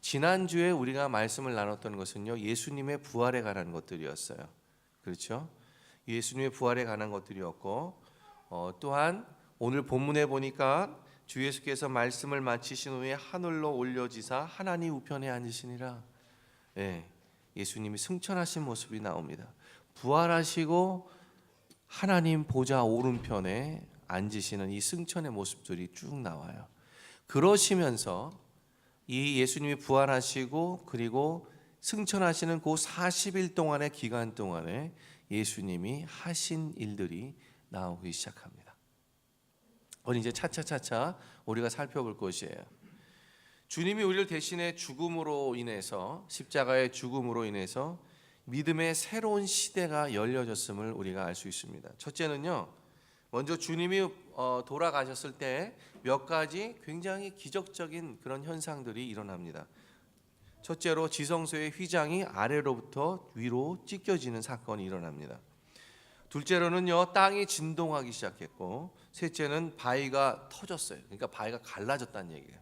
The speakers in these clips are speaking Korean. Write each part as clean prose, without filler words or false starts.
지난주에 우리가 말씀을 나눴던 것은요, 예수님의 부활에 관한 것들이었어요. 그렇죠? 예수님의 부활에 관한 것들이었고, 또한 오늘 본문에 보니까 주 예수께서 말씀을 마치신 후에 하늘로 올려지사 하나님 우편에 앉으시니라. 예수님이 승천하신 모습이 나옵니다. 부활하시고 하나님 보좌 오른편에 앉으시는 이 승천의 모습들이 쭉 나와요. 그러시면서 이 예수님이 부활하시고 그리고 승천하시는 그 40일 동안의 기간 동안에 예수님이 하신 일들이 나오기 시작합니다. 오늘 이제 차차차차 우리가 살펴볼 것이에요. 주님이 우리를 대신해 죽음으로 인해서, 십자가의 죽음으로 인해서 믿음의 새로운 시대가 열려졌음을 우리가 알 수 있습니다. 첫째는요, 먼저 주님이 돌아가셨을 때 몇 가지 굉장히 기적적인 그런 현상들이 일어납니다. 첫째로 지성소의 휘장이 아래로부터 위로 찢겨지는 사건이 일어납니다. 둘째로는요, 땅이 진동하기 시작했고, 셋째는 바위가 터졌어요. 그러니까 바위가 갈라졌다는 얘기예요.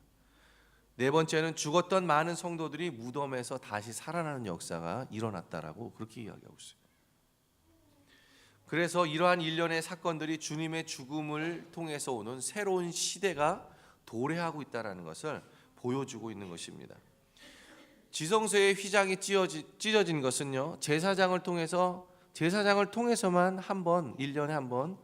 네 번째는 죽었던 많은 성도들이 무덤에서 다시 살아나는 역사가 일어났다라고 그렇게 이야기하고 있어요. 그래서 이러한 일련의 사건들이 주님의 죽음을 통해서 오는 새로운 시대가 도래하고 있다는 것을 보여주고 있는 것입니다. 지성소의 휘장이 찢어진 것은요, 제사장을 통해서만 한 번, 1년에 한 번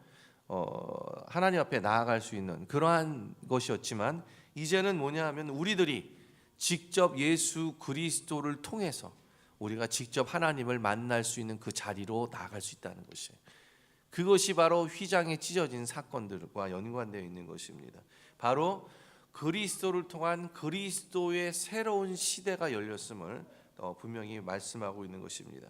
하나님 앞에 나아갈 수 있는 그러한 것이었지만, 이제는 뭐냐 하면 우리들이 직접 예수 그리스도를 통해서 우리가 직접 하나님을 만날 수 있는 그 자리로 나아갈 수 있다는 것이에요. 그것이 바로 휘장에 찢어진 사건들과 연관되어 있는 것입니다. 바로 그리스도를 통한 그리스도의 새로운 시대가 열렸음을 분명히 말씀하고 있는 것입니다.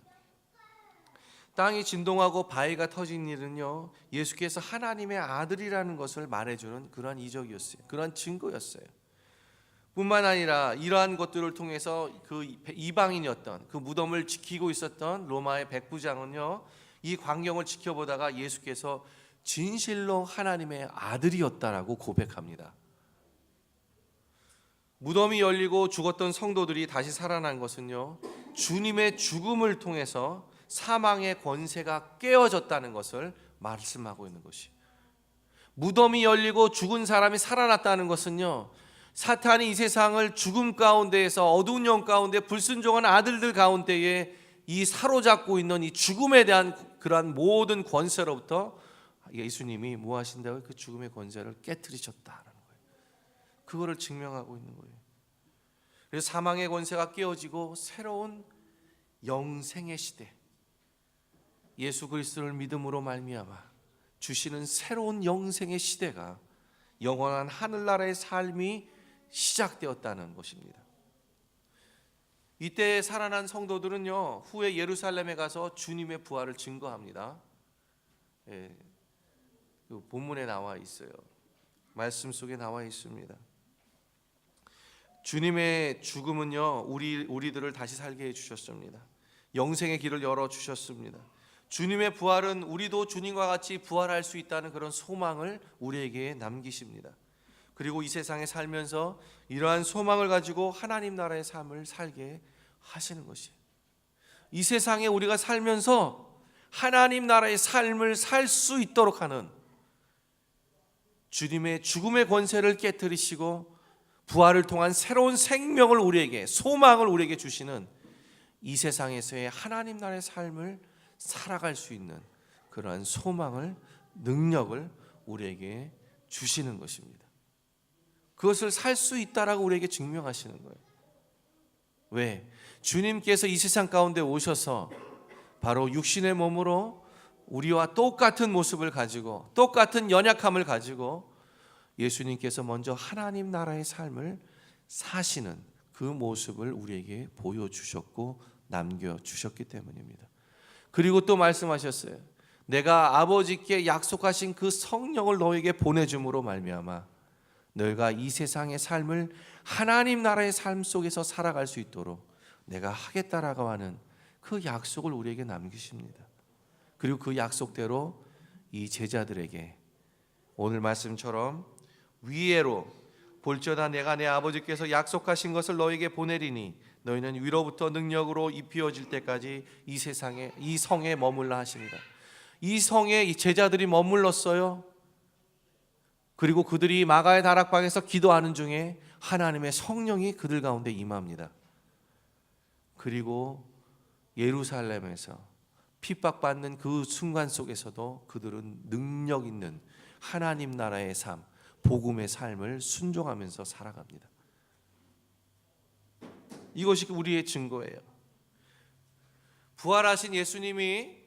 땅이 진동하고 바위가 터진 일은요, 예수께서 하나님의 아들이라는 것을 말해주는 그러한 이적이었어요. 그러한 증거였어요. 뿐만 아니라 이러한 것들을 통해서 그 이방인이었던, 그 무덤을 지키고 있었던 로마의 백부장은요, 이 광경을 지켜보다가 예수께서 진실로 하나님의 아들이었다라고 고백합니다. 무덤이 열리고 죽었던 성도들이 다시 살아난 것은요, 주님의 죽음을 통해서 사망의 권세가 깨어졌다는 것을 말씀하고 있는 것이. 무덤이 열리고 죽은 사람이 살아났다는 것은요, 사탄이 이 세상을 죽음 가운데에서 어두운 영 가운데 불순종한 아들들 가운데에 이 사로잡고 있는 이 죽음에 대한 그러한 모든 권세로부터 예수님이 뭐 하신다고요? 그 죽음의 권세를 깨트리셨다는 거예요. 그거를 증명하고 있는 거예요. 그래서 사망의 권세가 깨어지고 새로운 영생의 시대, 예수 그리스도를 믿음으로 말미암아 주시는 새로운 영생의 시대가, 영원한 하늘나라의 삶이 시작되었다는 것입니다. 이때 살아난 성도들은요, 후에 예루살렘에 가서 주님의 부활을 증거합니다. 그 본문에 나와 있어요. 말씀 속에 나와 있습니다. 주님의 죽음은요, 우리들을 다시 살게 해주셨습니다. 영생의 길을 열어주셨습니다. 주님의 부활은 우리도 주님과 같이 부활할 수 있다는 그런 소망을 우리에게 남기십니다. 그리고 이 세상에 살면서 이러한 소망을 가지고 하나님 나라의 삶을 살게 하시는 것이에요. 이 세상에 우리가 살면서 하나님 나라의 삶을 살 수 있도록 하는, 주님의 죽음의 권세를 깨뜨리시고 부활을 통한 새로운 생명을 우리에게, 소망을 우리에게 주시는 이 세상에서의 하나님 나라의 삶을 살아갈 수 있는 그러한 소망을, 능력을 우리에게 주시는 것입니다. 그것을 살 수 있다라고 우리에게 증명하시는 거예요. 왜? 주님께서 이 세상 가운데 오셔서 바로 육신의 몸으로 우리와 똑같은 모습을 가지고, 똑같은 연약함을 가지고 예수님께서 먼저 하나님 나라의 삶을 사시는 그 모습을 우리에게 보여주셨고 남겨주셨기 때문입니다. 그리고 또 말씀하셨어요. 내가 아버지께 약속하신 그 성령을 너에게 보내줌으로 말미암아 너희가 이 세상의 삶을 하나님 나라의 삶 속에서 살아갈 수 있도록 내가 하겠다라고 하는 그 약속을 우리에게 남기십니다. 그리고 그 약속대로 이 제자들에게 오늘 말씀처럼 위에로 볼지어다 내가 내 아버지께서 약속하신 것을 너에게 보내리니 너희는 위로부터 능력으로 입히어질 때까지 이 세상에 이 성에 머물라 하십니다. 이 성에 이 제자들이 머물렀어요. 그리고 그들이 마가의 다락방에서 기도하는 중에 하나님의 성령이 그들 가운데 임합니다. 그리고 예루살렘에서 핍박받는 그 순간 속에서도 그들은 능력 있는 하나님 나라의 삶, 복음의 삶을 순종하면서 살아갑니다. 이것이 우리의 증거예요. 부활하신 예수님이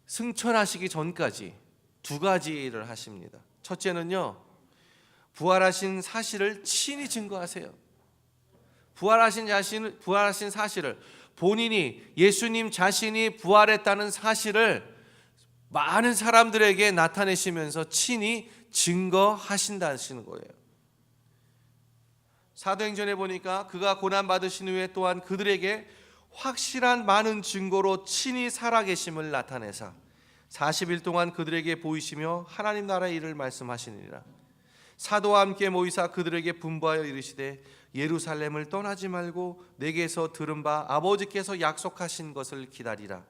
승천하시기 전까지 두 가지를 하십니다. 첫째는요, 부활하신 사실을 친히 증거하세요. 부활하신 사실을, 본인이, 예수님 자신이 부활했다는 사실을 많은 사람들에게 나타내시면서 친히 증거하신다는 거예요. 사도행전에 보니까 그가 고난받으신 후에 또한 그들에게 확실한 많은 증거로 친히 살아계심을 나타내사 40일 동안 그들에게 보이시며 하나님 나라의 일을 말씀하시니라. 사도와 함께 모이사 그들에게 분부하여 이르시되 예루살렘을 떠나지 말고 내게서 들은 바 아버지께서 약속하신 것을 기다리라.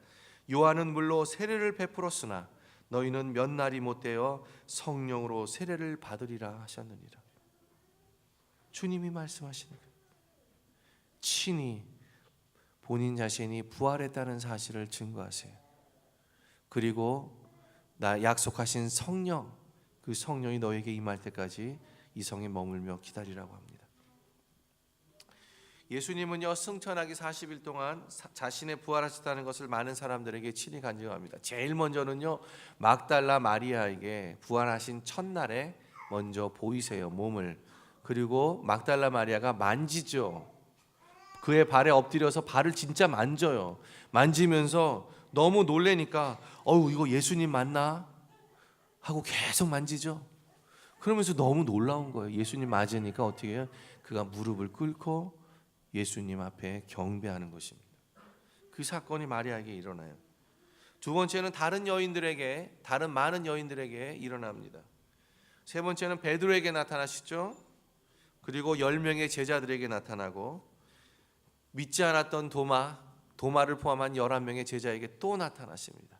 요한은 물로 세례를 베풀었으나 너희는 몇 날이 못되어 성령으로 세례를 받으리라 하셨느니라. 주님이 말씀하시는 거예요. 친히 본인 자신이 부활했다는 사실을 증거하세요. 그리고 나 약속하신 성령, 그 성령이 너에게 임할 때까지 이 성에 머물며 기다리라고 합니다. 예수님은요, 승천하기 40일 동안 자신의 부활하셨다는 것을 많은 사람들에게 친히 간증합니다. 제일 먼저는요, 막달라 마리아에게 부활하신 첫날에 먼저 보이세요, 몸을. 그리고 막달라 마리아가 만지죠. 그의 발에 엎드려서 발을 진짜 만져요. 만지면서 너무 놀래니까 이거 예수님 맞나? 하고 계속 만지죠. 그러면서 너무 놀라운 거예요. 예수님 맞으니까 어떻게 해요? 그가 무릎을 꿇고 예수님 앞에 경배하는 것입니다. 그 사건이 마리아에게 일어나요. 두 번째는 다른 많은 여인들에게 일어납니다. 세 번째는 베드로에게 나타나시죠. 그리고 10명의 제자들에게 나타나고 믿지 않았던 도마를 포함한 11명의 제자에게 또 나타나십니다.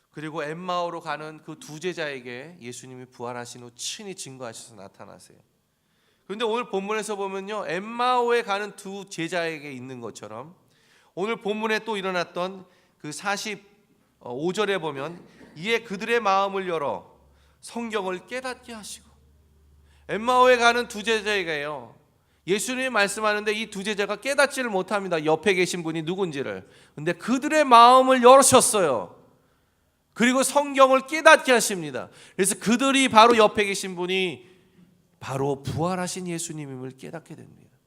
그리고 엠마오로 가는 그 두 제자에게 예수님이 부활하신 후 친히 증거하셔서 나타나세요. 그런데 오늘 본문에서 보면요, 엠마오에 가는 두 제자에게 있는 것처럼 오늘 본문에 또 일어났던 그 45절에 보면 이에 그들의 마음을 열어 성경을 깨닫게 하시고, 엠마오에 가는 두 제자에게요, 예수님이 말씀하는데 이 두 제자가 깨닫지를 못합니다. 옆에 계신 분이 누군지를. 근데 그들의 마음을 열으셨어요. 그리고 성경을 깨닫게 하십니다. 그래서 그들이 바로 옆에 계신 분이 바로 부활하신 예수님임을 깨닫게 됩니다.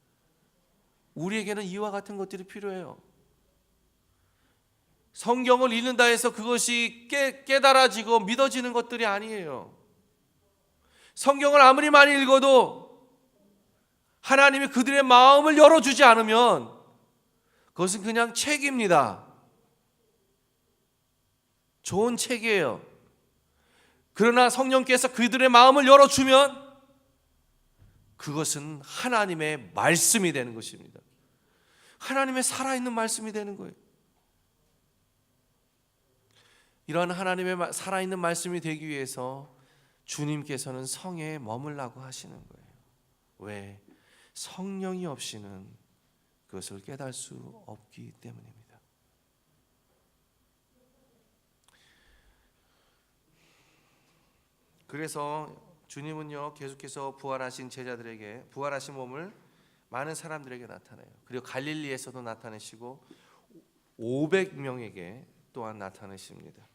우리에게는 이와 같은 것들이 필요해요. 성경을 읽는다 해서 그것이 깨달아지고 믿어지는 것들이 아니에요. 성경을 아무리 많이 읽어도 하나님이 그들의 마음을 열어주지 않으면 그것은 그냥 책입니다. 좋은 책이에요. 그러나 성령께서 그들의 마음을 열어주면 그것은 하나님의 말씀이 되는 것입니다. 하나님의 살아있는 말씀이 되는 거예요. 이러한 하나님의 살아있는 말씀이 되기 위해서 주님께서는 성에 머물라고 하시는 거예요. 왜? 성령이 없이는 그것을 깨달을 수 없기 때문입니다. 그래서 주님은요, 계속해서 부활하신 제자들에게, 부활하신 몸을 많은 사람들에게 나타내요. 그리고 갈릴리에서도 나타내시고 500명에게 또한 나타내십니다.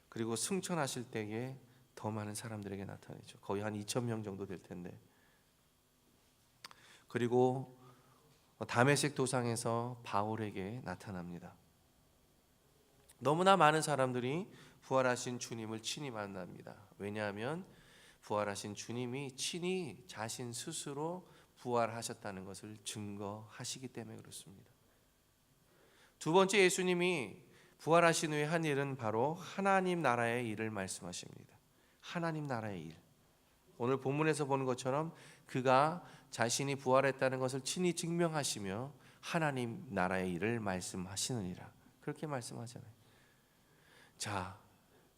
그리고 승천하실 때에 더 많은 사람들에게 나타내죠. 거의 한 2,000명 정도 될 텐데. 그리고 다메섹 도상에서 바울에게 나타납니다. 너무나 많은 사람들이 부활하신 주님을 친히 만납니다. 왜냐하면 부활하신 주님이 친히 자신 스스로 부활하셨다는 것을 증거하시기 때문에 그렇습니다. 두 번째, 예수님이 부활하신 후에 한 일은 바로 하나님 나라의 일을 말씀하십니다. 하나님 나라의 일. 오늘 본문에서 보는 것처럼 그가 자신이 부활했다는 것을 친히 증명하시며 하나님 나라의 일을 말씀하시느니라. 그렇게 말씀하잖아요. 자,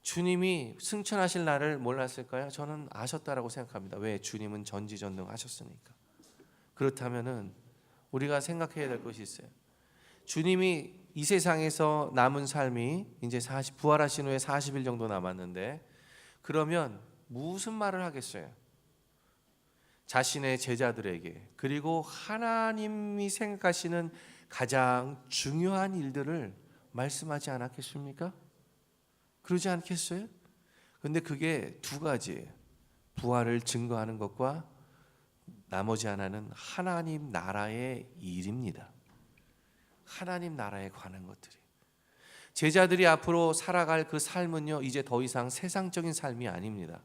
주님이 승천하실 날을 몰랐을까요? 저는 아셨다라고 생각합니다. 왜? 주님은 전지전능하셨으니까. 그렇다면은 우리가 생각해야 될 것이 있어요. 주님이 이 세상에서 남은 삶이 이제 부활하신 후에 40일 정도 남았는데, 그러면 무슨 말을 하겠어요? 자신의 제자들에게, 그리고 하나님이 생각하시는 가장 중요한 일들을 말씀하지 않았겠습니까? 그러지 않겠어요? 근데 그게 두 가지예요. 부활을 증거하는 것과 나머지 하나는 하나님 나라의 일입니다. 하나님 나라에 관한 것들이. 제자들이 앞으로 살아갈 그 삶은요, 이제 더 이상 세상적인 삶이 아닙니다.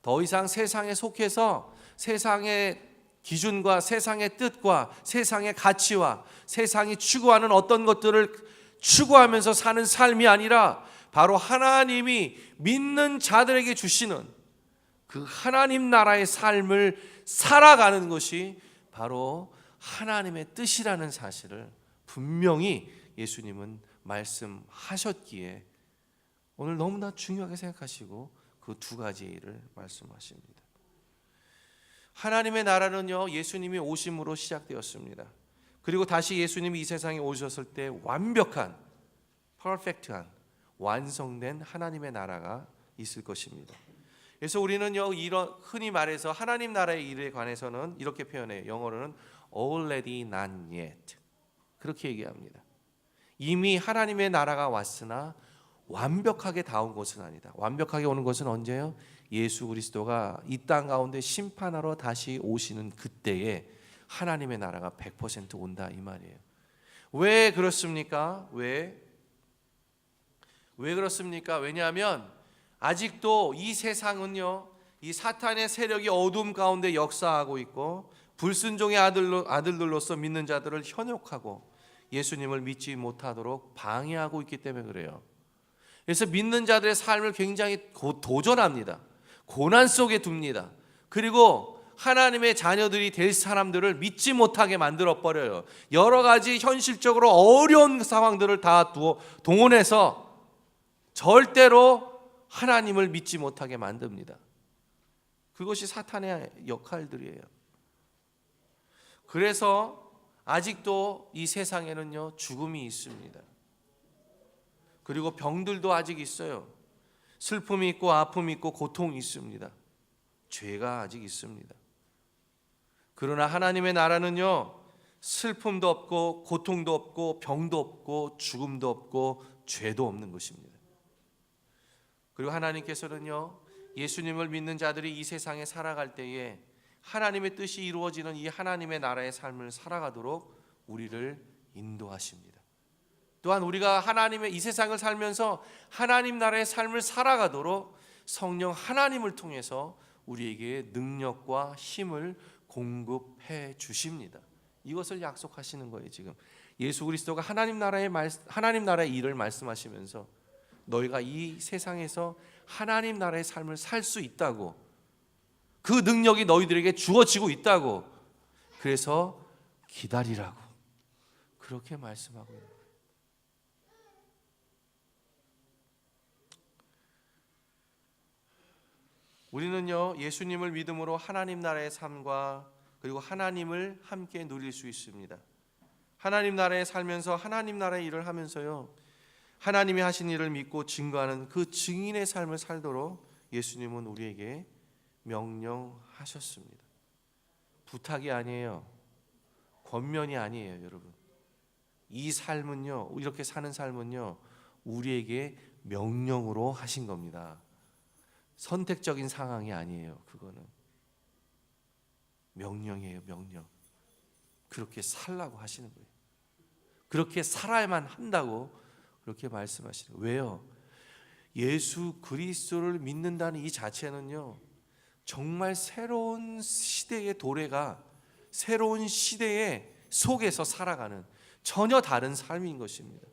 더 이상 세상에 속해서 세상의 기준과 세상의 뜻과 세상의 가치와 세상이 추구하는 어떤 것들을 추구하면서 사는 삶이 아니라 바로 하나님이 믿는 자들에게 주시는 그 하나님 나라의 삶을 살아가는 것이 바로 하나님의 뜻이라는 사실을 분명히 예수님은 말씀하셨기에 오늘 너무나 중요하게 생각하시고 그 두 가지 일을 말씀하십니다. 하나님의 나라는요, 예수님이 오심으로 시작되었습니다. 그리고 다시 예수님이 이 세상에 오셨을 때 완벽한, 퍼펙트한, 완성된 하나님의 나라가 있을 것입니다. 그래서 우리는요, 이런 흔히 말해서 하나님 나라의 일에 관해서는 이렇게 표현해요. 영어로는 already not yet. 그렇게 얘기합니다. 이미 하나님의 나라가 왔으나 완벽하게 다 온 것은 아니다. 완벽하게 오는 것은 언제요? 예수 그리스도가 이 땅 가운데 심판하러 다시 오시는 그때에 하나님의 나라가 100% 온다 이 말이에요. 왜 그렇습니까? 왜 그렇습니까? 왜냐하면 아직도 이 세상은요, 이 사탄의 세력이 어둠 가운데 역사하고 있고 불순종의 아들들로서 믿는 자들을 현혹하고 예수님을 믿지 못하도록 방해하고 있기 때문에 그래요. 그래서 믿는 자들의 삶을 굉장히 도전합니다. 고난 속에 둡니다. 그리고 하나님의 자녀들이 될 사람들을 믿지 못하게 만들어 버려요. 여러 가지 현실적으로 어려운 상황들을 다 동원해서 절대로 하나님을 믿지 못하게 만듭니다. 그것이 사탄의 역할들이에요. 그래서 아직도 이 세상에는요, 죽음이 있습니다. 그리고 병들도 아직 있어요. 슬픔이 있고 아픔이 있고 고통이 있습니다. 죄가 아직 있습니다. 그러나 하나님의 나라는요, 슬픔도 없고 고통도 없고 병도 없고 죽음도 없고 죄도 없는 것입니다. 그리고 하나님께서는요, 예수님을 믿는 자들이 이 세상에 살아갈 때에 하나님의 뜻이 이루어지는 이 하나님의 나라의 삶을 살아가도록 우리를 인도하십니다. 또한 우리가 하나님의 이 세상을 살면서 하나님 나라의 삶을 살아가도록 성령 하나님을 통해서 우리에게 능력과 힘을 공급해 주십니다. 이것을 약속하시는 거예요. 지금 예수 그리스도가 하나님 나라의 일을 말씀하시면서 너희가 이 세상에서 하나님 나라의 삶을 살 수 있다고, 그 능력이 너희들에게 주어지고 있다고, 그래서 기다리라고 그렇게 말씀하고 있는 거예요. 우리는요, 예수님을 믿음으로 하나님 나라의 삶과 그리고 하나님을 함께 누릴 수 있습니다. 하나님 나라에 살면서 하나님 나라의 일을 하면서요, 하나님이 하신 일을 믿고 증거하는 그 증인의 삶을 살도록 예수님은 우리에게 명령하셨습니다. 부탁이 아니에요. 권면이 아니에요, 여러분. 이 삶은요, 이렇게 사는 삶은요, 우리에게 명령으로 하신 겁니다. 선택적인 상황이 아니에요. 그거는 명령이에요. 명령. 그렇게 살라고 하시는 거예요. 그렇게 살아야만 한다고 그렇게 말씀하시는 거예요. 왜요? 예수 그리스도를 믿는다는 이 자체는요, 정말 새로운 시대의 도래가, 새로운 시대의 속에서 살아가는 전혀 다른 삶인 것입니다.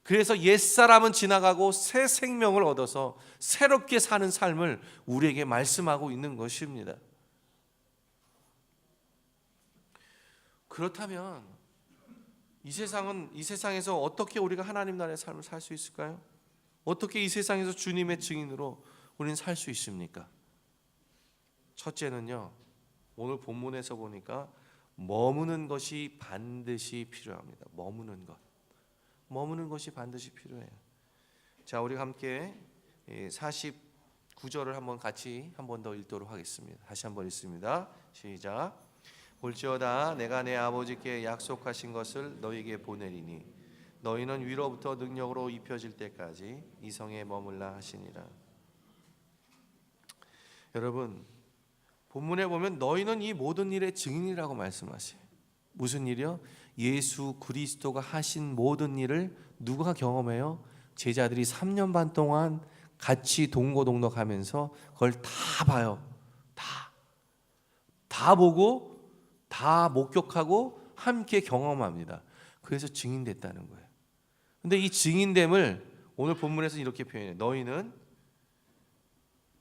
그래서 옛사람은 지나가고 새 생명을 얻어서 새롭게 사는 삶을 우리에게 말씀하고 있는 것입니다. 그렇다면 이 세상에서 어떻게 우리가 하나님 나라의 삶을 살 수 있을까요? 어떻게 이 세상에서 주님의 증인으로 우리는 살 수 있습니까? 첫째는요, 오늘 본문에서 보니까 머무는 것이 반드시 필요합니다. 머무는 것이 반드시 필요해요. 자, 우리 함께 49절을 한번 같이 한 번 더 읽도록 하겠습니다. 다시 한번 읽습니다. 시작. 볼지어다 내가 내 아버지께 약속하신 것을 너희에게 보내리니 너희는 위로부터 능력으로 입혀질 때까지 이 성에 머물라 하시니라. 여러분, 본문에 보면 너희는 이 모든 일의 증인이라고 말씀하세요. 무슨 일이요? 예수 그리스도가 하신 모든 일을 누가 경험해요? 제자들이 3년 반 동안 같이 동고동락하면서 그걸 다 봐요. 다 보고 다 목격하고 함께 경험합니다. 그래서 증인됐다는 거예요. 근데 이 증인됨을 오늘 본문에서 이렇게 표현해요. 너희는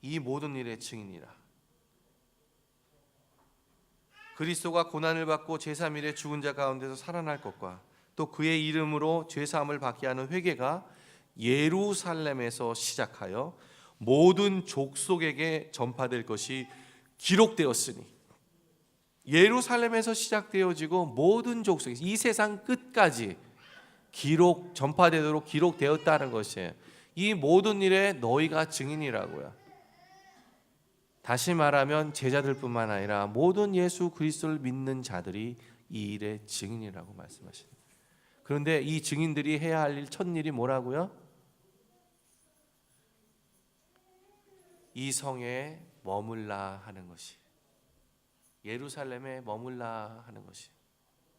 이 모든 일의 증인이라. 그리스도가 고난을 받고 제3일에 죽은 자 가운데서 살아날 것과 또 그의 이름으로 죄사함을 받게 하는 회개가 예루살렘에서 시작하여 모든 족속에게 전파될 것이 기록되었으니, 예루살렘에서 시작되어지고 모든 족속, 이 세상 끝까지 전파되도록 기록되었다는 것이에요. 이 모든 일에 너희가 증인이라고요. 다시 말하면 제자들뿐만 아니라 모든 예수 그리스도를 믿는 자들이 이 일의 증인이라고 말씀하십니다. 그런데 이 증인들이 해야 할 첫 일이 뭐라고요? 이 성에 머물라 하는 것이, 예루살렘에 머물라 하는 것이,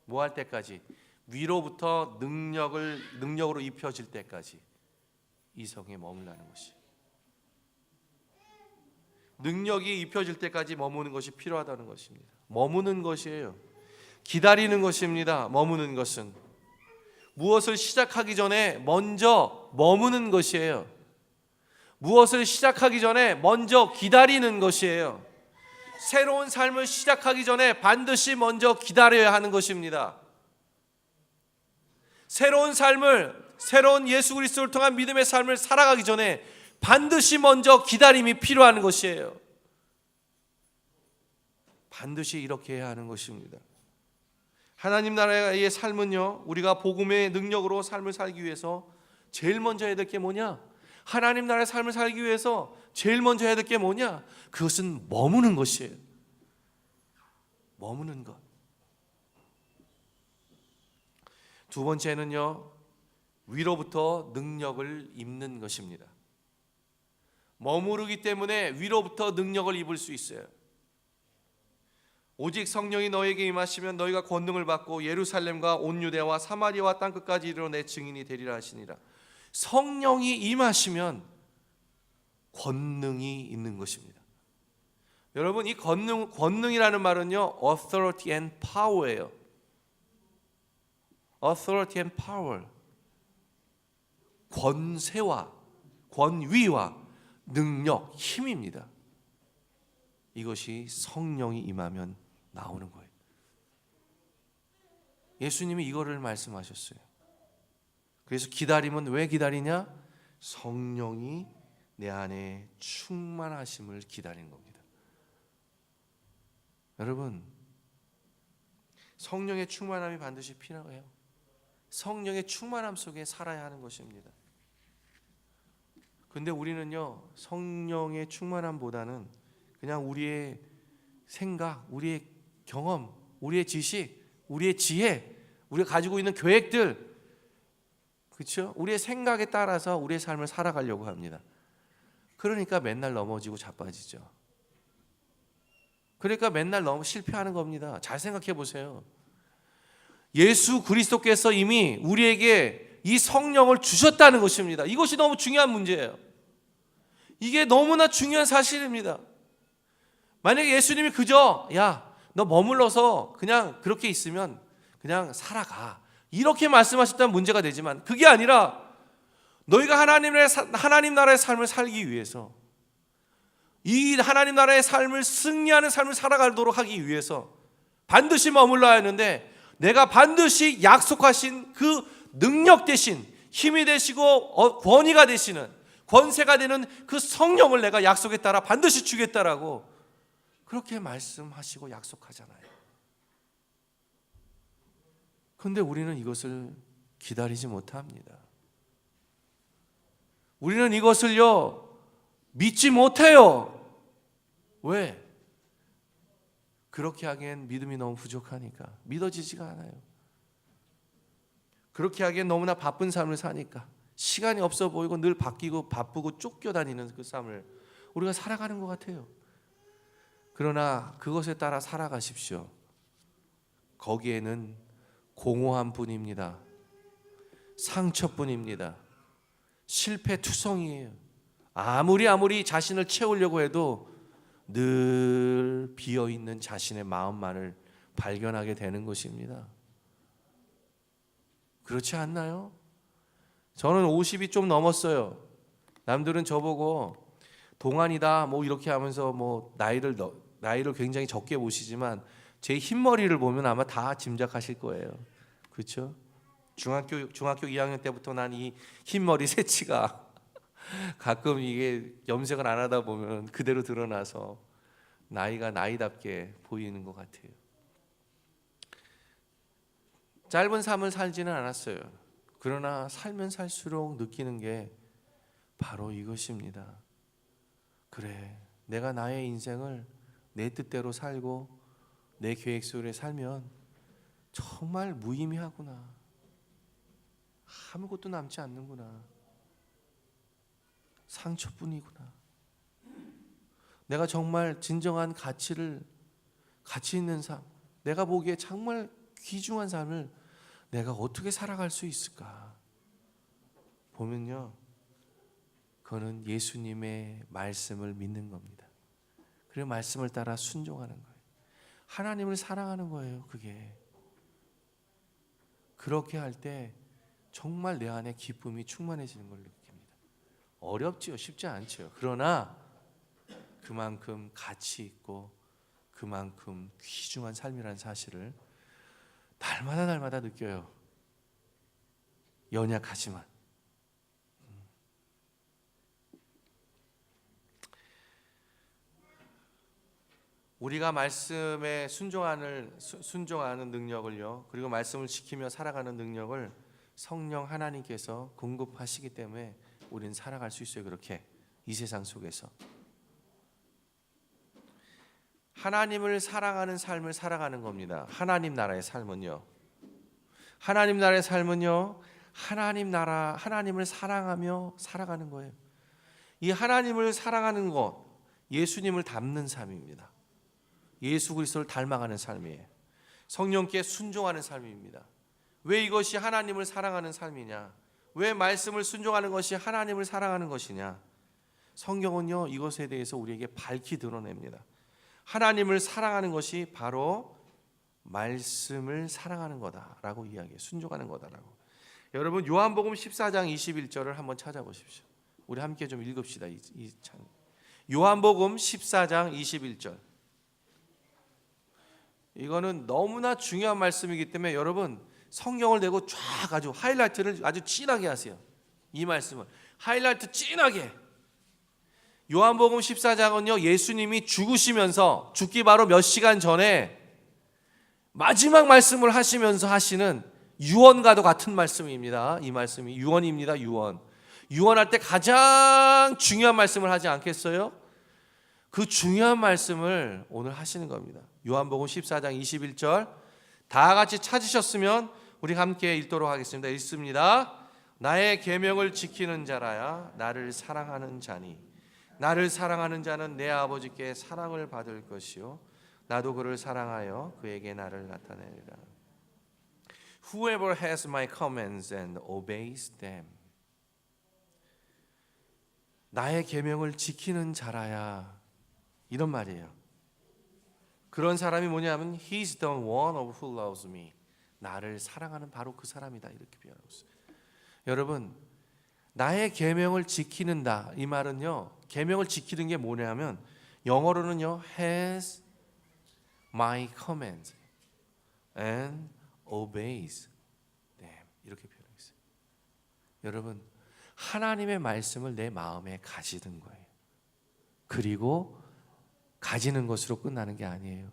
뭐 할 때까지? 위로부터 능력으로 입혀질 때까지 이 성에 머물라는 것이, 능력이 입혀질 때까지 머무는 것이 필요하다는 것입니다. 머무는 것이에요. 기다리는 것입니다. 머무는 것은 무엇을 시작하기 전에 먼저 머무는 것이에요. 무엇을 시작하기 전에 먼저 기다리는 것이에요. 새로운 삶을 시작하기 전에 반드시 먼저 기다려야 하는 것입니다. 새로운 예수 그리스도를 통한 믿음의 삶을 살아가기 전에 반드시 먼저 기다림이 필요한 것이에요. 반드시 이렇게 해야 하는 것입니다. 하나님 나라의 삶은요, 우리가 복음의 능력으로 삶을 살기 위해서 제일 먼저 해야 될 게 뭐냐? 하나님 나라의 삶을 살기 위해서 제일 먼저 해야 될 게 뭐냐? 그것은 머무는 것이에요. 머무는 것. 두 번째는요, 위로부터 능력을 입는 것입니다. 머무르기 때문에 위로부터 능력을 입을 수 있어요. 오직 성령이 너에게 임하시면 너희가 권능을 받고 예루살렘과 온 유대와 사마리아와 땅끝까지 이르러 내 증인이 되리라 하시니라. 성령이 임하시면 권능이 있는 것입니다. 여러분, 이 권능이라는 말은요, authority and power예요. authority and power. 권세와 권위와 능력, 힘입니다. 이것이 성령이 임하면 나오는 거예요. 예수님이 이거를 말씀하셨어요. 그래서 기다림은 왜 기다리냐? 성령이 내 안에 충만하심을 기다리는 겁니다. 여러분, 성령의 충만함이 반드시 필요해요. 성령의 충만함 속에 살아야 하는 것입니다. 근데 우리는요, 성령의 충만함보다는 그냥 우리의 생각, 우리의 경험, 우리의 지식, 우리의 지혜, 우리가 가지고 있는 계획들, 그렇죠? 우리의 생각에 따라서 우리의 삶을 살아가려고 합니다. 그러니까 맨날 넘어지고 자빠지죠. 그러니까 맨날 실패하는 겁니다. 잘 생각해 보세요. 예수 그리스도께서 이미 우리에게 이 성령을 주셨다는 것입니다. 이것이 너무 중요한 문제예요. 이게 너무나 중요한 사실입니다. 만약에 예수님이 그저 너 머물러서 그냥 그렇게 있으면 그냥 살아가, 이렇게 말씀하셨다면 문제가 되지만 그게 아니라 너희가 하나님 나라의 삶을 살기 위해서, 이 하나님 나라의 삶을 승리하는 삶을 살아가도록 하기 위해서 반드시 머물러야 하는데, 내가 반드시 약속하신 그 능력 대신 힘이 되시고 권위가 되시는, 권세가 되는 그 성령을 내가 약속에 따라 반드시 주겠다라고 그렇게 말씀하시고 약속하잖아요. 그런데 우리는 이것을 기다리지 못합니다. 우리는 이것을요 믿지 못해요. 왜? 그렇게 하기엔 믿음이 너무 부족하니까, 믿어지지가 않아요. 그렇게 하기엔 너무나 바쁜 삶을 사니까, 시간이 없어 보이고 늘 바뀌고 바쁘고 쫓겨다니는 그 삶을 우리가 살아가는 것 같아요. 그러나 그것에 따라 살아가십시오. 거기에는 공허함뿐입니다. 상처뿐입니다. 실패투성이에요. 아무리 자신을 채우려고 해도 늘 비어있는 자신의 마음만을 발견하게 되는 것입니다. 그렇지 않나요? 저는 50이 좀 넘었어요. 남들은 저보고 동안이다 뭐 이렇게 하면서 뭐 나이를 굉장히 적게 보시지만, 제 흰머리를 보면 아마 다 짐작하실 거예요. 그렇죠? 중학교 2학년 때부터 난 이 흰머리 새치가 가끔 이게 염색을 안 하다 보면 그대로 드러나서 나이가 나이답게 보이는 것 같아요. 짧은 삶을 살지는 않았어요. 그러나 살면 살수록 느끼는 게 바로 이것입니다. 그래, 내가 나의 인생을 내 뜻대로 살고 내 계획대로 살면 정말 무의미하구나. 아무것도 남지 않는구나. 상처뿐이구나. 내가 정말 진정한 가치 있는 삶, 내가 보기에 정말 귀중한 삶을 내가 어떻게 살아갈 수 있을까 보면요, 그거는 예수님의 말씀을 믿는 겁니다. 그리고 말씀을 따라 순종하는 거예요. 하나님을 사랑하는 거예요. 그게 그렇게 할 때 정말 내 안에 기쁨이 충만해지는 걸 느낍니다. 어렵지요. 쉽지 않죠. 그러나 그만큼 가치 있고 그만큼 귀중한 삶이라는 사실을 날마다 느껴요. 연약하지만. 우리가 말씀에 순종하는 능력을요, 그리고 말씀을 지키며 살아가는 능력을 성령 하나님께서 공급하시기 때문에 우리는 살아갈 수 있어요. 그렇게 이 세상 속에서 하나님을 사랑하는 삶을 살아가는 겁니다. 하나님 나라의 삶은요, 하나님을 사랑하며 살아가는 거예요. 이 하나님을 사랑하는 것, 예수님을 닮는 삶입니다. 예수 그리스도를 닮아가는 삶이에요. 성령께 순종하는 삶입니다. 왜 이것이 하나님을 사랑하는 삶이냐? 왜 말씀을 순종하는 것이 하나님을 사랑하는 것이냐? 성경은요, 이것에 대해서 우리에게 밝히 드러냅니다. 하나님을 사랑하는 것이 바로 말씀을 사랑하는 거다라고 이야기해요. 순종하는 거다라고. 여러분, 요한복음 14장 21절을 한번 찾아보십시오. 우리 함께 좀 읽읍시다. 요한복음 14장 21절. 이거는 너무나 중요한 말씀이기 때문에 여러분 성경을 내고 쫙 아주 하이라이트를 아주 진하게 하세요. 이 말씀을 하이라이트 진하게. 요한복음 14장은요, 예수님이 죽으시면서 죽기 바로 몇 시간 전에 마지막 말씀을 하시면서 하시는 유언과도 같은 말씀입니다. 이 말씀이 유언입니다. 유언할 때 가장 중요한 말씀을 하지 않겠어요? 그 중요한 말씀을 오늘 하시는 겁니다. 요한복음 14장 21절 다 같이 찾으셨으면 우리 함께 읽도록 하겠습니다. 읽습니다. 나의 계명을 지키는 자라야 나를 사랑하는 자니 나를 사랑하는 자는 내 아버지께 사랑을 받을 것이요 나도 그를 사랑하여 그에게 나를 나타내리라. Whoever has my commands and obeys them. 나의 계명을 지키는 자라야, 이런 말이에요. 그런 사람이 뭐냐면 He's the one of who loves me. 나를 사랑하는 바로 그 사람이다, 이렇게 표현하고 있어요. 여러분, 나의 계명을 지키는다. 이 말은요, 계명을 지키는 게 뭐냐면 영어로는요, has my command and obeys them. 이렇게 표현했어요. 여러분, 하나님의 말씀을 내 마음에 가지는 거예요. 그리고 가지는 것으로 끝나는 게 아니에요.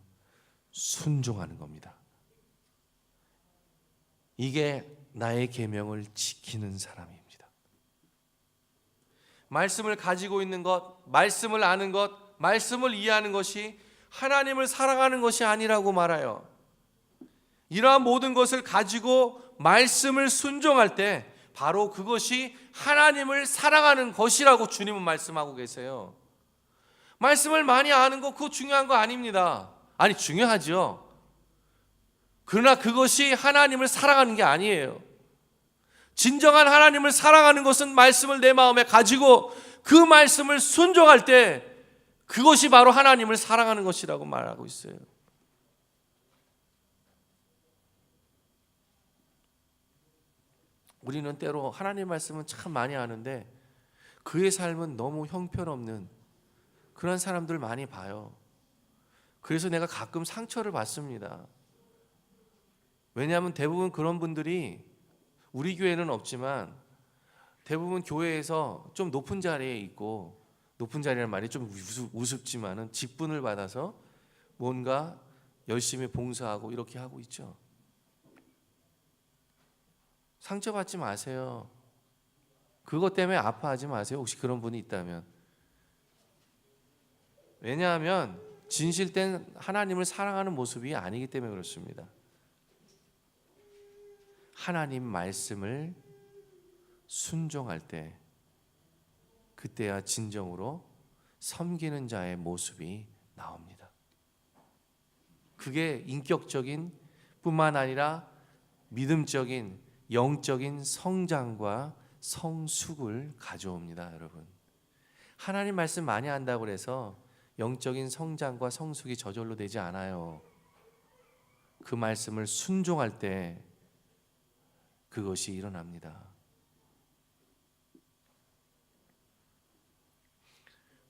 순종하는 겁니다. 이게 나의 계명을 지키는 사람입니다. 말씀을 가지고 있는 것, 말씀을 아는 것, 말씀을 이해하는 것이 하나님을 사랑하는 것이 아니라고 말해요. 이러한 모든 것을 가지고 말씀을 순종할 때 바로 그것이 하나님을 사랑하는 것이라고 주님은 말씀하고 계세요. 말씀을 많이 아는 거 그거 중요한 거 아닙니다. 아니, 중요하죠. 그러나 그것이 하나님을 사랑하는 게 아니에요. 진정한 하나님을 사랑하는 것은 말씀을 내 마음에 가지고 그 말씀을 순종할 때 그것이 바로 하나님을 사랑하는 것이라고 말하고 있어요. 우리는 때로 하나님 말씀은 참 많이 아는데 그의 삶은 너무 형편없는 그런 사람들 많이 봐요. 그래서 내가 가끔 상처를 받습니다. 왜냐하면 대부분 그런 분들이 우리 교회는 없지만 대부분 교회에서 좀 높은 자리에 있고, 높은 자리라는 말이 좀 우습지만은 직분을 받아서 뭔가 열심히 봉사하고 이렇게 하고 있죠. 상처받지 마세요. 그것 때문에 아파하지 마세요. 혹시 그런 분이 있다면. 왜냐하면 진실된 하나님을 사랑하는 모습이 아니기 때문에 그렇습니다. 하나님 말씀을 순종할 때 그때야 진정으로 섬기는 자의 모습이 나옵니다. 그게 인격적인 뿐만 아니라 믿음적인 영적인 성장과 성숙을 가져옵니다. 여러분, 하나님 말씀 많이 한다고 해서 영적인 성장과 성숙이 저절로 되지 않아요. 그 말씀을 순종할 때 그것이 일어납니다.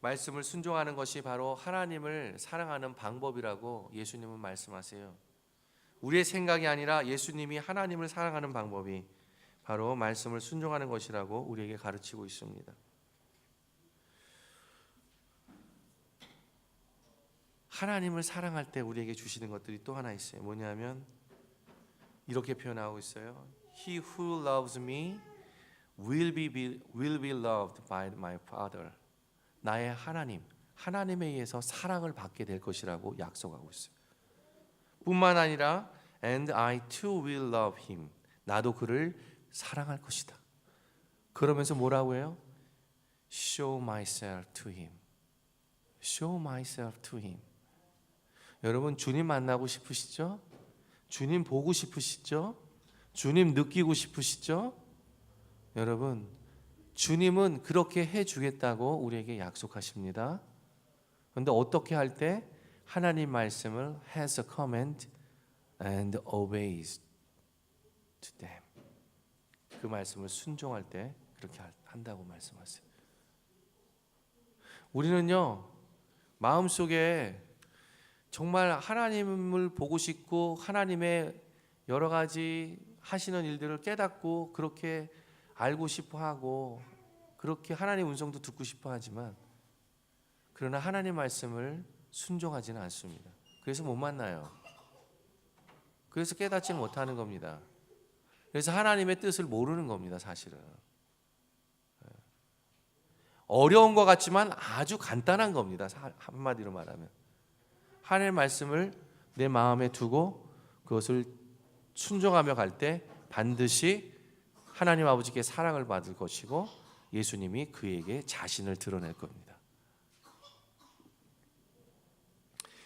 말씀을 순종하는 것이 바로 하나님을 사랑하는 방법이라고 예수님은 말씀하세요. 우리의 생각이 아니라 예수님이 하나님을 사랑하는 방법이 바로 말씀을 순종하는 것이라고 우리에게 가르치고 있습니다. 하나님을 사랑할 때 우리에게 주시는 것들이 또 하나 있어요. 뭐냐면 이렇게 표현하고 있어요. He who loves me will be loved by my Father. 나의 하나님에 의해서 사랑을 받게 될 것이라고 약속하고 있어요. 뿐만 아니라 and I too will love him. 나도 그를 사랑할 것이다. 그러면서 뭐라고 해요? Show myself to him. Show myself to him. 여러분, 주님 만나고 싶으시죠? 주님 보고 싶으시죠? 주님 느끼고 싶으시죠? 여러분, 주님은 그렇게 해주겠다고 우리에게 약속하십니다. 그런데 어떻게 할 때? 하나님 말씀을 has a command and obeys to them. 그 말씀을 순종할 때 그렇게 한다고 말씀하세요. 우리는요, 마음속에 정말 하나님을 보고 싶고 하나님의 여러 가지 하시는 일들을 깨닫고 그렇게 알고 싶어 하고 그렇게 하나님 음성도 듣고 싶어 하지만 그러나 하나님 말씀을 순종하지는 않습니다. 그래서 못 만나요. 그래서 깨닫지 못하는 겁니다. 그래서 하나님의 뜻을 모르는 겁니다. 사실은 어려운 것 같지만 아주 간단한 겁니다. 한마디로 말하면 하나님의 말씀을 내 마음에 두고 그것을 순종하며 갈 때 반드시 하나님 아버지께 사랑을 받을 것이고 예수님이 그에게 자신을 드러낼 겁니다.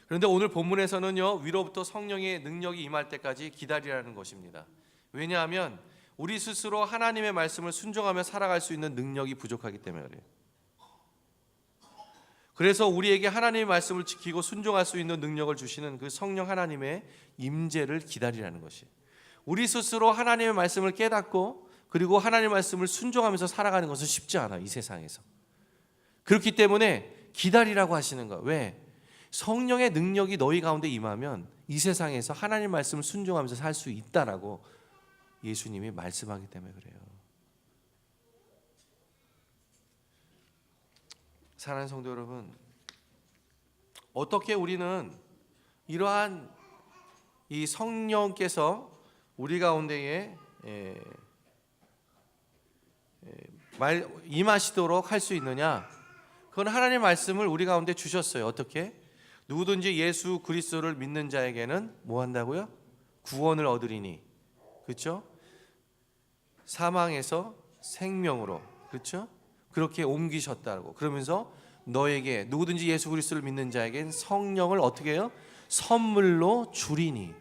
그런데 오늘 본문에서는요, 위로부터 성령의 능력이 임할 때까지 기다리라는 것입니다. 왜냐하면 우리 스스로 하나님의 말씀을 순종하며 살아갈 수 있는 능력이 부족하기 때문에 그래요. 그래서 우리에게 하나님의 말씀을 지키고 순종할 수 있는 능력을 주시는 그 성령 하나님의 임재를 기다리라는 것이, 우리 스스로 하나님의 말씀을 깨닫고 그리고 하나님의 말씀을 순종하면서 살아가는 것은 쉽지 않아, 이 세상에서. 그렇기 때문에 기다리라고 하시는 거야. 왜? 성령의 능력이 너희 가운데 임하면 이 세상에서 하나님의 말씀을 순종하면서 살 수 있다라고 예수님이 말씀하기 때문에 그래요. 사랑하는 성도 여러분, 어떻게 우리는 이러한 이 성령께서 우리 가운데에 임하시도록 할 수 있느냐? 그건 하나님의 말씀을 우리 가운데 주셨어요. 어떻게? 누구든지 예수 그리스도를 믿는 자에게는 뭐 한다고요? 구원을 얻으리니. 그렇죠? 사망에서 생명으로, 그렇죠? 그렇게 옮기셨다고. 그러면서 너에게, 누구든지 예수 그리스도를 믿는 자에겐 성령을 어떻게 해요? 선물로 주리니.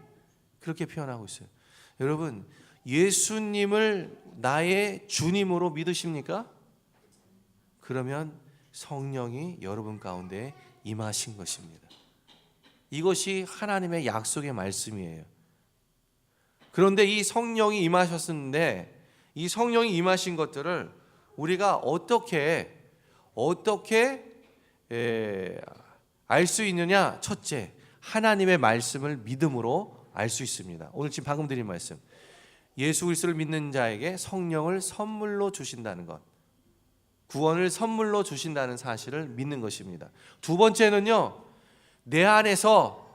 그렇게 표현하고 있어요. 여러분, 예수님을 나의 주님으로 믿으십니까? 그러면 성령이 여러분 가운데 임하신 것입니다. 이것이 하나님의 약속의 말씀이에요. 그런데 이 성령이 임하셨는데 이 성령이 임하신 것들을 우리가 어떻게 알 수 있느냐? 첫째, 하나님의 말씀을 믿음으로 알 수 있습니다. 오늘 지금 방금 드린 말씀, 예수 그리스도를 믿는 자에게 성령을 선물로 주신다는 것, 구원을 선물로 주신다는 사실을 믿는 것입니다. 두 번째는요, 내 안에서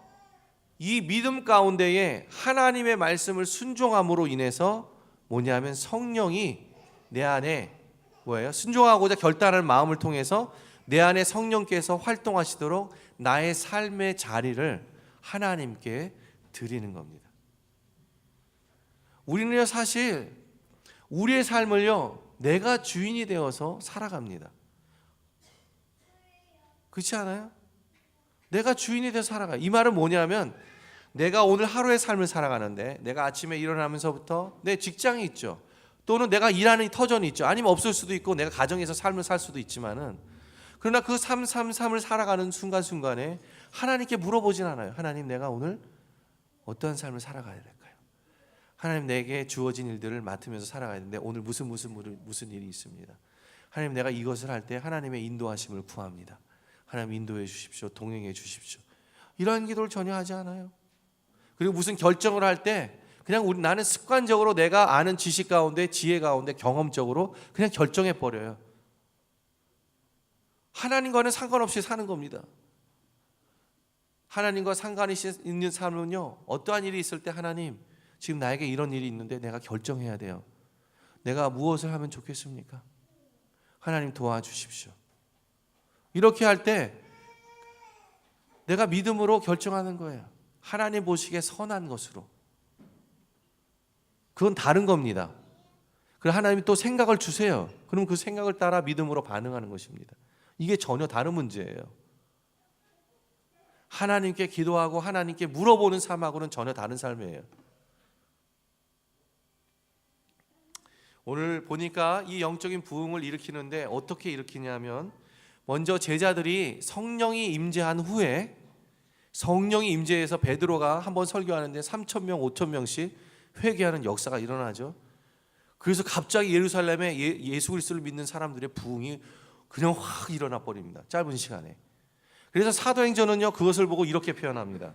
이 믿음 가운데에 하나님의 말씀을 순종함으로 인해서 뭐냐면 성령이 내 안에 뭐예요? 순종하고자 결단하는 마음을 통해서 내 안에 성령께서 활동하시도록 나의 삶의 자리를 하나님께 드리는 겁니다. 우리는요, 사실 우리의 삶을요, 내가 주인이 되어서 살아갑니다. 그렇지 않아요? 내가 주인이 되어서 살아가요. 이 말은 뭐냐면 내가 오늘 하루의 삶을 살아가는데 내가 아침에 일어나면서부터 내 직장이 있죠. 또는 내가 일하는 터전이 있죠. 아니면 없을 수도 있고 내가 가정에서 삶을 살 수도 있지만은, 그러나 그 삶을 살아가는 순간순간에 하나님께 물어보진 않아요. 하나님, 내가 오늘 어떠한 삶을 살아가야 될까요? 하나님, 내게 주어진 일들을 맡으면서 살아가야 되는데 오늘 무슨 일이 있습니다. 하나님, 내가 이것을 할 때 하나님의 인도하심을 구합니다. 하나님, 인도해 주십시오. 동행해 주십시오. 이러한 기도를 전혀 하지 않아요. 그리고 무슨 결정을 할 때 그냥 나는 습관적으로 내가 아는 지식 가운데, 지혜 가운데, 경험적으로 그냥 결정해 버려요. 하나님과는 상관없이 사는 겁니다. 하나님과 상관이 있는 삶은요, 어떠한 일이 있을 때 하나님, 지금 나에게 이런 일이 있는데 내가 결정해야 돼요. 내가 무엇을 하면 좋겠습니까? 하나님 도와주십시오. 이렇게 할 때 내가 믿음으로 결정하는 거예요. 하나님 보시기에 선한 것으로. 그건 다른 겁니다. 그럼 하나님이 또 생각을 주세요. 그럼 그 생각을 따라 믿음으로 반응하는 것입니다. 이게 전혀 다른 문제예요. 하나님께 기도하고 하나님께 물어보는 삶하고는 전혀 다른 삶이에요. 오늘 보니까 이 영적인 부흥을 일으키는데 어떻게 일으키냐면, 먼저 제자들이 성령이 임재한 후에, 성령이 임재해서 베드로가 한번 설교하는데 3,000명, 5,000명씩 회개하는 역사가 일어나죠. 그래서 갑자기 예루살렘에 예수 그리스도를 믿는 사람들의 부흥이 그냥 확 일어나 버립니다. 짧은 시간에. 그래서 사도행전은요, 그것을 보고 이렇게 표현합니다.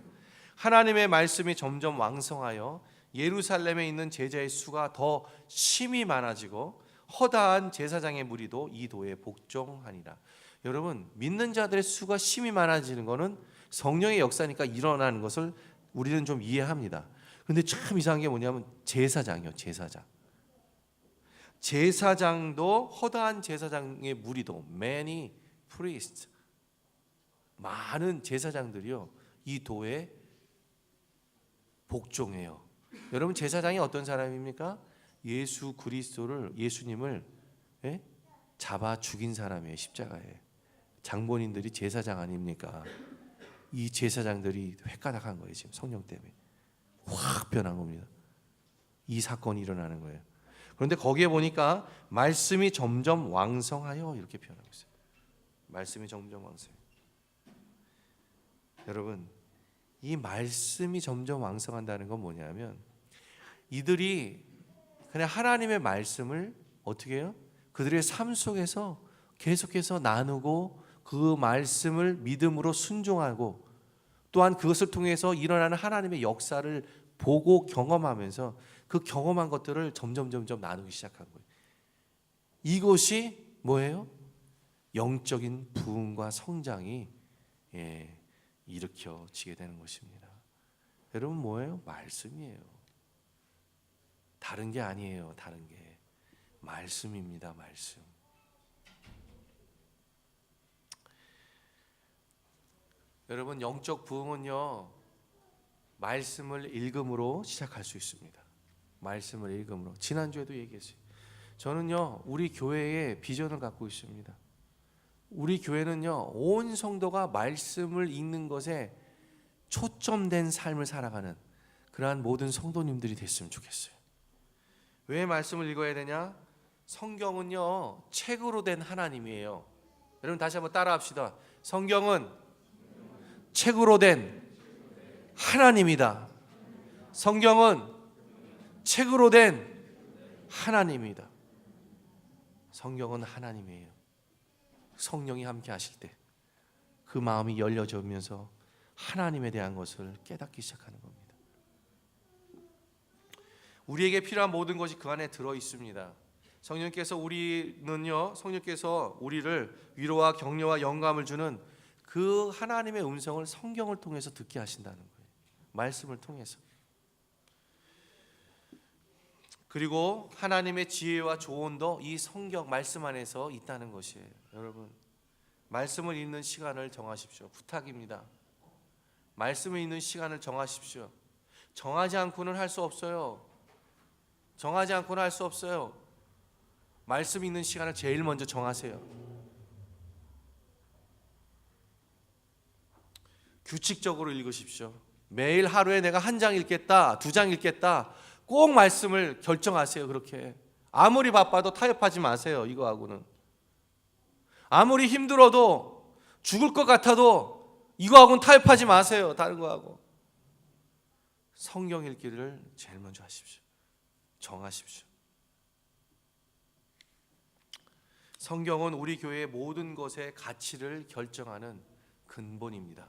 하나님의 말씀이 점점 왕성하여 예루살렘에 있는 제자의 수가 더 심히 많아지고 허다한 제사장의 무리도 이 도에 복종하니라. 여러분, 믿는 자들의 수가 심히 많아지는 것은 성령의 역사니까 일어나는 것을 우리는 좀 이해합니다. 그런데 참 이상한 게 뭐냐면 제사장이요, 제사장도 허다한 제사장의 무리도, many priests, 많은 제사장들이요, 이 도에 복종해요. 여러분, 제사장이 어떤 사람입니까? 예수 그리스도를, 예수님을 잡아 죽인 사람이에요. 십자가에. 장본인들이 제사장 아닙니까? 이 제사장들이 획가닥한 거예요. 지금 성령 때문에 확 변한 겁니다. 이 사건이 일어나는 거예요. 그런데 거기에 보니까 말씀이 점점 왕성하여 이렇게 표현하고 있어요. 말씀이 점점 왕성해요. 여러분, 이 말씀이 점점 왕성한다는 건 뭐냐면, 이들이 그냥 하나님의 말씀을 어떻게 해요? 그들의 삶 속에서 계속해서 나누고 그 말씀을 믿음으로 순종하고 또한 그것을 통해서 일어나는 하나님의 역사를 보고 경험하면서 그 경험한 것들을 점점 나누기 시작한 거예요. 이것이 뭐예요? 영적인 부흥과 성장이 일으켜지게 되는 것입니다. 여러분 뭐예요? 말씀이에요. 다른 게 아니에요. 다른 게 말씀입니다. 말씀. 여러분 영적 부흥은요 말씀을 읽음으로 시작할 수 있습니다. 말씀을 읽음으로. 지난주에도 얘기했어요. 저는요 우리 교회에 비전을 갖고 있습니다. 우리 교회는요 온 성도가 말씀을 읽는 것에 초점된 삶을 살아가는 그러한 모든 성도님들이 됐으면 좋겠어요. 왜 말씀을 읽어야 되냐? 성경은요 책으로 된 하나님이에요. 여러분 다시 한번 따라합시다. 성경은 책으로 된 하나님이다. 성경은 책으로 된 하나님이다. 성경은 하나님이에요. 성령이 함께 하실 때 그 마음이 열려지면서 하나님에 대한 것을 깨닫기 시작하는 겁니다. 우리에게 필요한 모든 것이 그 안에 들어 있습니다. 성령께서 우리를 위로와 격려와 영감을 주는 그 하나님의 음성을 성경을 통해서 듣게 하신다는 거예요. 말씀을 통해서. 그리고 하나님의 지혜와 조언도 이 성경 말씀 안에서 있다는 것이에요. 여러분 말씀을 읽는 시간을 정하십시오. 부탁입니다. 말씀을 읽는 시간을 정하십시오. 정하지 않고는 할 수 없어요. 정하지 않고는 할 수 없어요. 말씀 읽는 시간을 제일 먼저 정하세요. 규칙적으로 읽으십시오. 매일 하루에 내가 1장 읽겠다, 2장 읽겠다. 꼭 말씀을 결정하세요. 그렇게 아무리 바빠도 타협하지 마세요. 이거하고는 아무리 힘들어도 죽을 것 같아도 이거하고는 타협하지 마세요. 다른 거하고 성경 읽기를 제일 먼저 하십시오. 정하십시오. 성경은 우리 교회의 모든 것의 가치를 결정하는 근본입니다.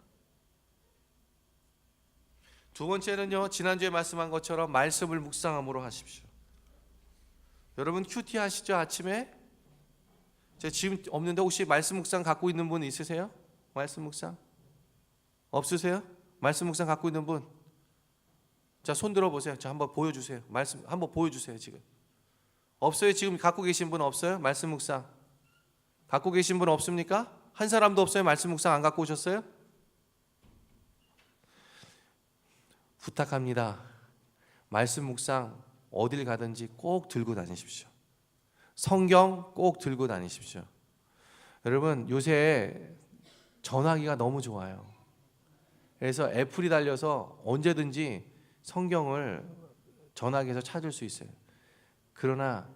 두 번째는요, 지난주에 말씀한 것처럼 말씀을 묵상함으로 하십시오. 여러분 큐티 하시죠? 아침에? 제가 지금 없는데 혹시 말씀 묵상 갖고 있는 분 있으세요? 말씀 묵상? 없으세요? 말씀 묵상 갖고 있는 분? 자, 손 들어보세요. 자, 한번 보여주세요. 말씀 한번 보여주세요. 지금 없어요? 지금 갖고 계신 분 없어요? 말씀 묵상 갖고 계신 분 없습니까? 한 사람도 없어요? 말씀 묵상 안 갖고 오셨어요? 부탁합니다. 말씀 묵상 어딜 가든지 꼭 들고 다니십시오. 성경 꼭 들고 다니십시오. 여러분 요새 전화기가 너무 좋아요. 그래서 애플이 달려서 언제든지 성경을 전화기에서 찾을 수 있어요. 그러나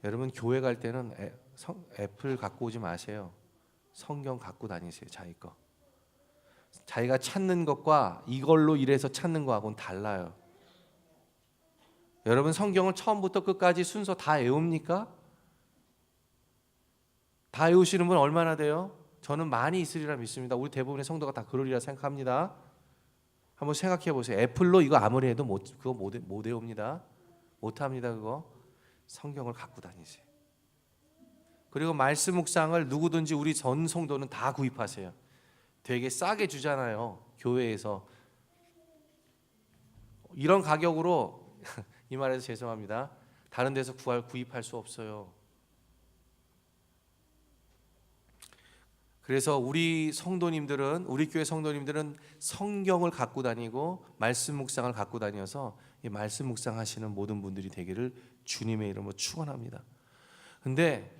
여러분 교회 갈 때는 애플 갖고 오지 마세요. 성경 갖고 다니세요. 자기 거. 자기가 찾는 것과 이걸로 이래서 찾는 거하고는 달라요. 여러분 성경을 처음부터 끝까지 순서 다 외웁니까? 다 외우시는 분 얼마나 돼요? 저는 많이 있으리라 믿습니다. 우리 대부분의 성도가 다 그러리라 생각합니다. 한번 생각해 보세요. 애플로 이거 아무리 해도 그거 못 외웁니다. 못합니다. 그거. 성경을 갖고 다니세요. 그리고 말씀 묵상을 누구든지 우리 전 성도는 다 구입하세요. 되게 싸게 주잖아요. 교회에서. 이런 가격으로 이 말해서 죄송합니다. 다른 데서 구입할 수 없어요. 그래서 우리 성도님들은 우리 교회 성도님들은 성경을 갖고 다니고 말씀 묵상을 갖고 다녀서 이 말씀 묵상하시는 모든 분들이 되기를 주님의 이름으로 축원합니다. 근데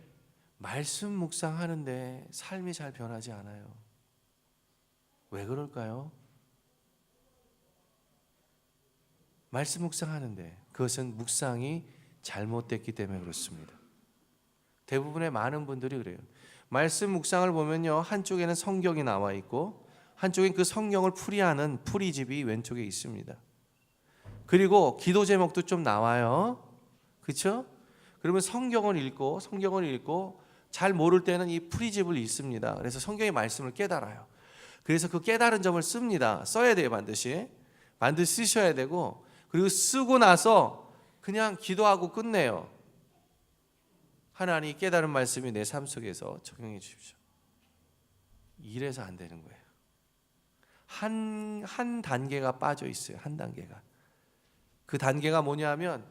말씀 묵상하는데 삶이 잘 변하지 않아요. 왜 그럴까요? 말씀 묵상하는데 그것은 묵상이 잘못됐기 때문에 그렇습니다. 대부분의 많은 분들이 그래요. 말씀 묵상을 보면요, 한쪽에는 성경이 나와 있고 한쪽엔 그 성경을 풀이하는 풀이집이 왼쪽에 있습니다. 그리고 기도 제목도 좀 나와요. 그렇죠? 그러면 성경을 읽고 잘 모를 때는 이 프리집을 읽습니다. 그래서 성경의 말씀을 깨달아요. 그래서 그 깨달은 점을 씁니다. 써야 돼요. 반드시 쓰셔야 되고, 그리고 쓰고 나서 그냥 기도하고 끝내요. 하나님, 깨달은 말씀이 내 삶 속에서 적용해 주십시오. 이래서 안 되는 거예요. 한 단계가 빠져 있어요. 한 단계가. 그 단계가 뭐냐면,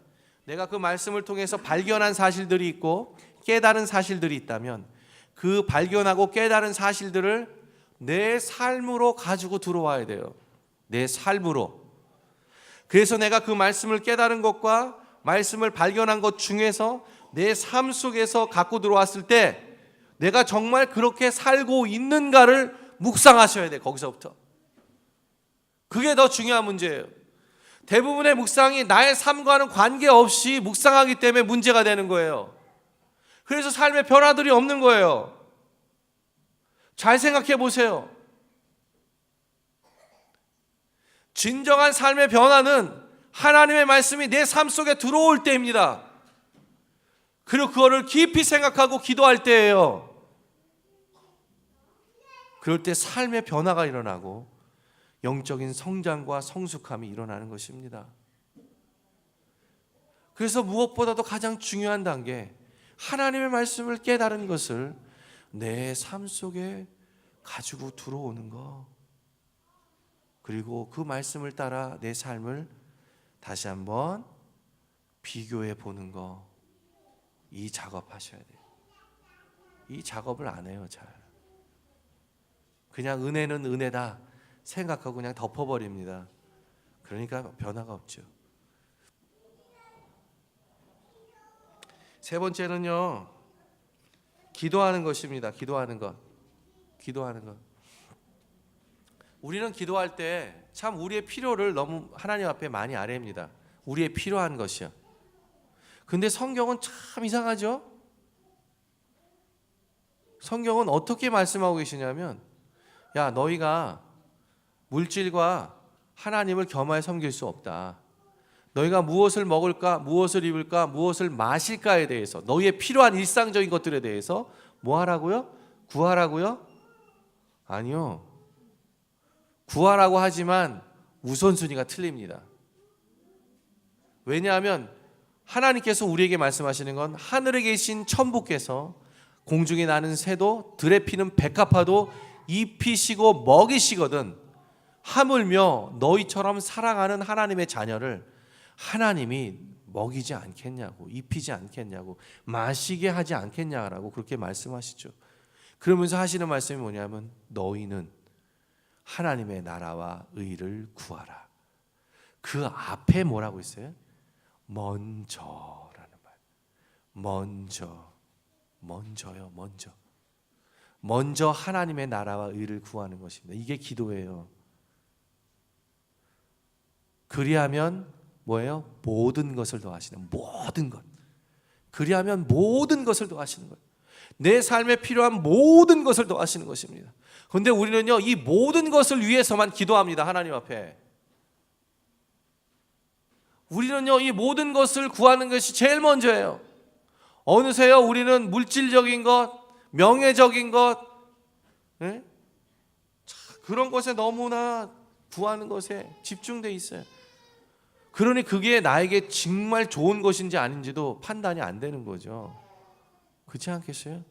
내가 그 말씀을 통해서 발견한 사실들이 있고 깨달은 사실들이 있다면, 그 발견하고 깨달은 사실들을 내 삶으로 가지고 들어와야 돼요. 내 삶으로. 그래서 내가 그 말씀을 깨달은 것과 말씀을 발견한 것 중에서 내 삶 속에서 갖고 들어왔을 때 내가 정말 그렇게 살고 있는가를 묵상하셔야 돼. 거기서부터. 그게 더 중요한 문제예요. 대부분의 묵상이 나의 삶과는 관계없이 묵상하기 때문에 문제가 되는 거예요. 그래서 삶의 변화들이 없는 거예요. 잘 생각해 보세요. 진정한 삶의 변화는 하나님의 말씀이 내 삶 속에 들어올 때입니다. 그리고 그거를 깊이 생각하고 기도할 때예요. 그럴 때 삶의 변화가 일어나고 영적인 성장과 성숙함이 일어나는 것입니다. 그래서 무엇보다도 가장 중요한 단계, 하나님의 말씀을 깨달은 것을 내 삶 속에 가지고 들어오는 것, 그리고 그 말씀을 따라 내 삶을 다시 한번 비교해 보는 것, 이 작업하셔야 돼요. 이 작업을 안 해요. 잘 그냥 은혜는 은혜다 생각하고 그냥 덮어버립니다. 그러니까 변화가 없죠. 세 번째는요, 기도하는 것입니다. 기도하는 것. 우리는 기도할 때 참 우리의 필요를 너무 하나님 앞에 많이 아뢰입니다. 우리의 필요한 것이요. 근데 성경은 참 이상하죠? 성경은 어떻게 말씀하고 계시냐면, 야, 너희가 물질과 하나님을 겸하여 섬길 수 없다. 너희가 무엇을 먹을까, 무엇을 입을까, 무엇을 마실까에 대해서, 너희의 필요한 일상적인 것들에 대해서 뭐 하라고요? 구하라고요? 아니요. 구하라고 하지만 우선순위가 틀립니다. 왜냐하면 하나님께서 우리에게 말씀하시는 건 하늘에 계신 천부께서 공중에 나는 새도 들에 피는 백합화도 입히시고 먹이시거든, 하물며 너희처럼 사랑하는 하나님의 자녀를 하나님이 먹이지 않겠냐고, 입히지 않겠냐고, 마시게 하지 않겠냐라고 그렇게 말씀하시죠. 그러면서 하시는 말씀이 뭐냐면, 너희는 하나님의 나라와 의를 구하라. 그 앞에 뭐라고 있어요? 먼저라는 말. 먼저요. 먼저 하나님의 나라와 의를 구하는 것입니다. 이게 기도예요. 그리하면 뭐예요? 모든 것을 더하시는, 모든 것. 그리하면 모든 것을 더하시는 거예요. 내 삶에 필요한 모든 것을 더하시는 것입니다. 그런데 우리는요, 이 모든 것을 위해서만 기도합니다. 하나님 앞에. 우리는요, 이 모든 것을 구하는 것이 제일 먼저예요. 어느새요, 우리는 물질적인 것, 명예적인 것, 네? 그런 것에 너무나 구하는 것에 집중돼 있어요. 그러니 그게 나에게 정말 좋은 것인지 아닌지도 판단이 안 되는 거죠. 그렇지 않겠어요?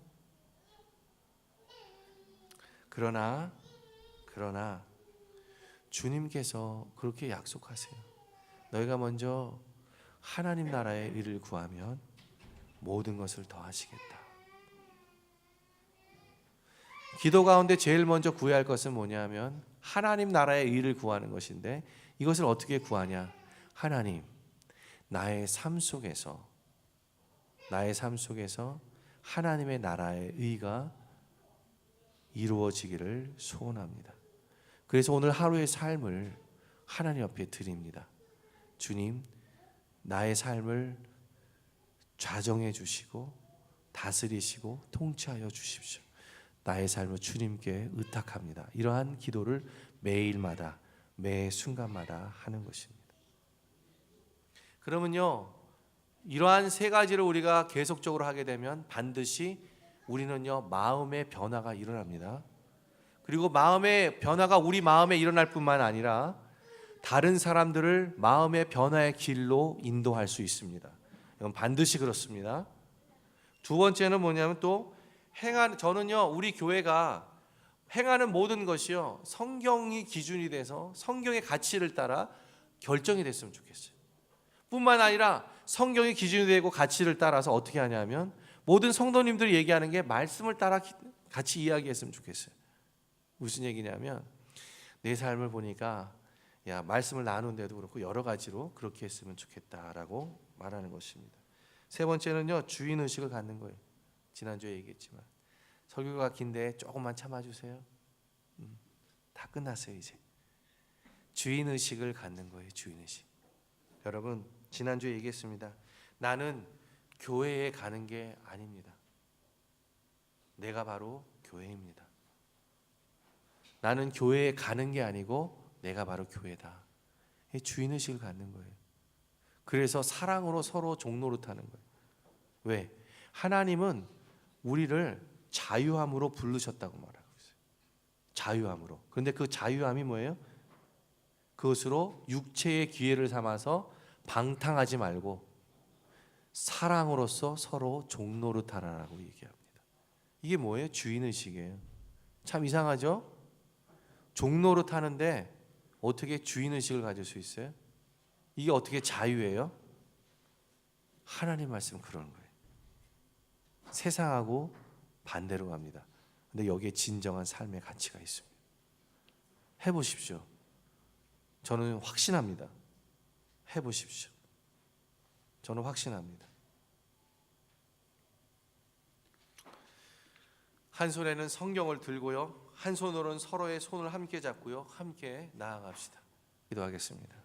그러나 주님께서 그렇게 약속하세요. 너희가 먼저 하나님 나라의 의를 구하면 모든 것을 더하시겠다. 기도 가운데 제일 먼저 구해야 할 것은 뭐냐면 하나님 나라의 의를 구하는 것인데, 이것을 어떻게 구하냐? 하나님, 나의 삶 속에서 하나님의 나라의 의가 이루어지기를 소원합니다. 그래서 오늘 하루의 삶을 하나님 앞에 드립니다. 주님, 나의 삶을 좌정해 주시고 다스리시고 통치하여 주십시오. 나의 삶을 주님께 의탁합니다. 이러한 기도를 매일마다, 매 순간마다 하는 것입니다. 그러면요, 이러한 세 가지를 우리가 계속적으로 하게 되면 반드시 우리는요 마음의 변화가 일어납니다. 그리고 마음의 변화가 우리 마음에 일어날 뿐만 아니라 다른 사람들을 마음의 변화의 길로 인도할 수 있습니다. 이건 반드시 그렇습니다. 두 번째는 뭐냐면 또 저는요 우리 교회가 행하는 모든 것이요 성경이 기준이 돼서 성경의 가치를 따라 결정이 됐으면 좋겠어요. 뿐만 아니라 성경이 기준이 되고 가치를 따라서 어떻게 하냐면 모든 성도님들이 얘기하는 게 말씀을 따라 같이 이야기했으면 좋겠어요. 무슨 얘기냐면 내 삶을 보니까 야 말씀을 나누는데도 그렇고 여러 가지로 그렇게 했으면 좋겠다라고 말하는 것입니다. 세 번째는요 주인의식을 갖는 거예요. 지난주에 얘기했지만 설교가 긴데 조금만 참아주세요. 다 끝났어요 이제. 주인의식을 갖는 거예요. 주인의식. 여러분 지난주에 얘기했습니다. 나는 교회에 가는 게 아닙니다. 내가 바로 교회입니다. 나는 교회에 가는 게 아니고 내가 바로 교회다. 주인의식을 갖는 거예요. 그래서 사랑으로 서로 종노릇하는 거예요. 왜? 하나님은 우리를 자유함으로 부르셨다고 말하고 있어요. 자유함으로. 그런데 그 자유함이 뭐예요? 그것으로 육체의 기회를 삼아서 방탕하지 말고 사랑으로서 서로 종노릇하라고 얘기합니다. 이게 뭐예요? 주인의식이에요. 참 이상하죠? 종노릇하는데 어떻게 주인의식을 가질 수 있어요? 이게 어떻게 자유예요? 하나님 말씀 그러는 거예요. 세상하고 반대로 갑니다. 근데 여기에 진정한 삶의 가치가 있습니다. 해보십시오. 저는 확신합니다. 해보십시오. 저는 확신합니다. 한 손에는 성경을 들고요, 한 손으로는 서로의 손을 함께 잡고요, 함께 나아갑시다. 기도하겠습니다.